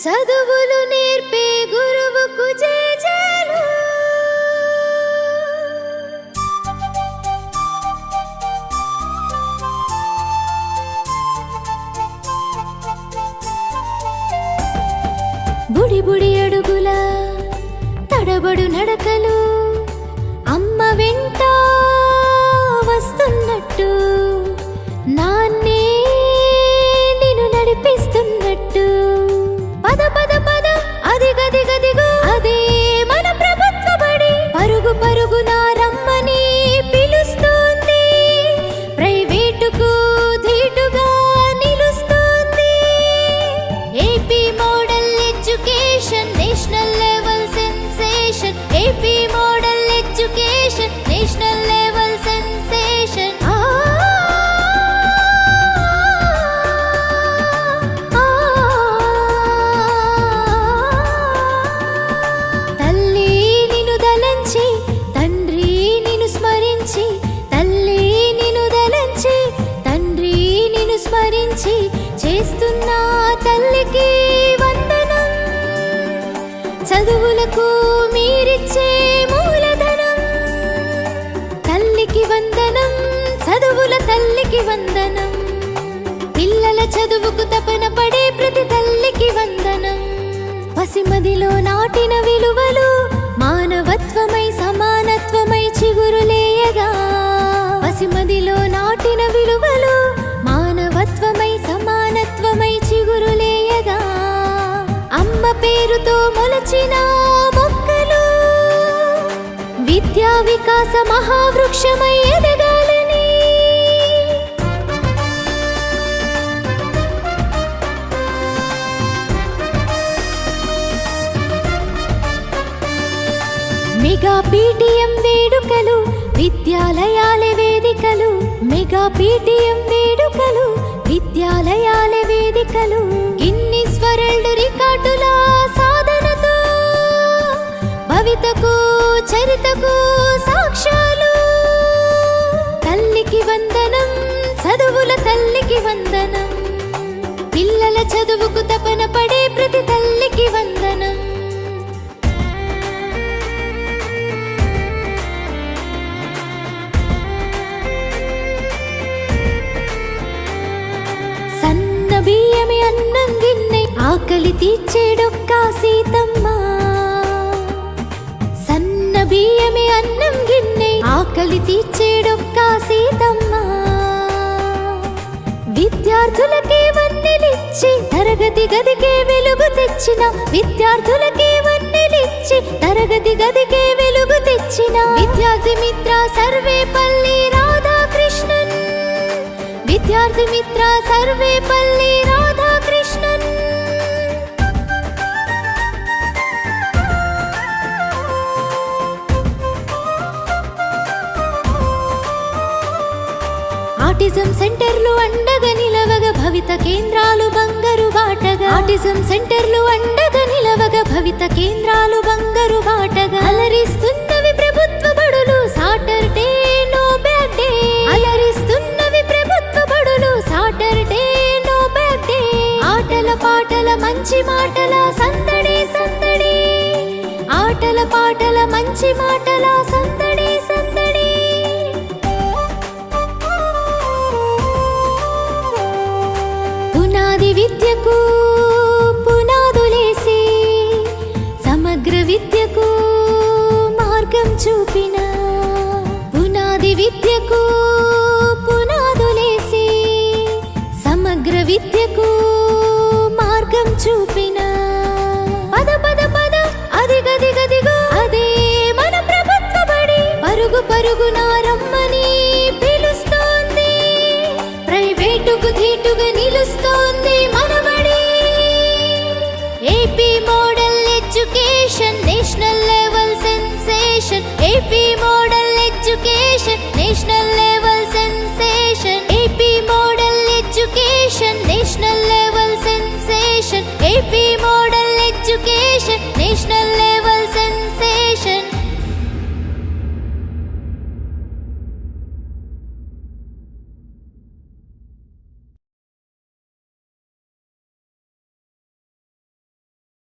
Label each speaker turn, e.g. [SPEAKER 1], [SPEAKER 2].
[SPEAKER 1] చదువులు నేర్పే గురువుకు జేజేలు. బుడి బుడి అడుగుల తడబడు నడకలు అమ్మ వెంట వస్తున్నట్టు, నాన్నే నిన్ను నడిపిస్తున్నట్టు. పద పద పద అదిగదిగదిగో అదే మన ప్రభుత్వ బడి. పరుగు పరుగున రమ్మని పిలుస్తుంది, ప్రైవేటుకు ధీటుగా నిలుస్తుంది. AP model education national level sensation. AP model education national level sensation. తల్లి నిన్ను దలంచి, తండ్రి నిన్ను స్మరించి. తల్లి నిన్ను దలంచి, తండ్రి నిన్ను స్మరించి చేస్తున్న తల్లికి వందనం. చదువులకు మీరిచ్చే మూలధనం. తల్లికి వందనం, చదువుల తల్లికి వందనం. పిల్లల చదువుకు తపన పడే ప్రతి తల్లికి వందనం. పసిమదిలో నాటిన విలువలు మానవత్వమై సమానత్వమై చిగురులేయగా. పసిమదిలో నాటిన విలువలు మానవత్వమై సమానత్వమై చిగురులేయగా. అమ్మ పేరుతో మొలచిన మొక్కలు విద్యా వికాస మహావృక్షమై ఎదగాలని. మెగా పీటీఎం వేడుకలు విద్యాలయాల వేదికలు. మెగా పీటీఎం వేడుకలు విద్యాలయాల వేదికలు. గిన్నిస్ వరల్డ్ రికార్డుల సాధనతో భవితకు చరితకు సాక్ష్యాలు. తల్లికి వందనం, చదువుల తల్లికి వందనం. పిల్లల చదువుకు తపన పడే ప్రతి తల్లికి వందనం. సన్న బియ్యమి అన్నం గిన్నె ఆకలి తీర్చేడొక్క సీతమ్మ. సన్న బియ్యమి అన్నం గిన్నె ఆకలి తీర్చేడొక్క సీతమ్మ. విద్యార్థులకే వన్నెలిచ్చి తరగతి గదికే వెలుగు తెచ్చిన. విద్యార్థులకే వన్నెలిచ్చి తరగతి గదికే వెలుగు తెచ్చిన. విద్యార్థి మిత్ర సర్వేపల్లి రాధాకృష్ణన్. విద్యార్థి మిత్ర సర్వేపల్లి రాధాకృష్ణన్. ఆటిజం సెంటర్లు అండగా నిలవగా భవిత కేంద్రాలు బంగారు బాటగా. ఆటిజం సెంటర్లు అండగా నిలవగా భవిత కేంద్రాలు బంగారు బాటగా. అలరిస్తున్నవి ప్రభుత్వ బడులు సాటర్డే నో బ్యాక్ డే. అలరిస్తున్నవి ప్రభుత్వ బడులు సాటర్డే నో బ్యాక్ డే. ఆటల పాటల మంచి మాటల సందడి సందడి. ఆటల పాటల మంచి మాటల సందడి సందడి. పునాది విద్యకు పునాదులేసి సమగ్ర విద్యకు మార్గం చూపిన. పునాది విద్యకు పునాదులేసి సమగ్ర విద్యకు మార్గం చూపిన. పద పద పద అదిగదిగదిగో అదే మన ప్రభుత్వ బడి. పరుగు పరుగున రమ్మని పిలుస్తోంది, ప్రైవేటుకు ధీటుగా నిలుస్తోంది మన బడి. AP model education national level sensation. AP model education national level sensation. AP model education national level sensation. AP model education national level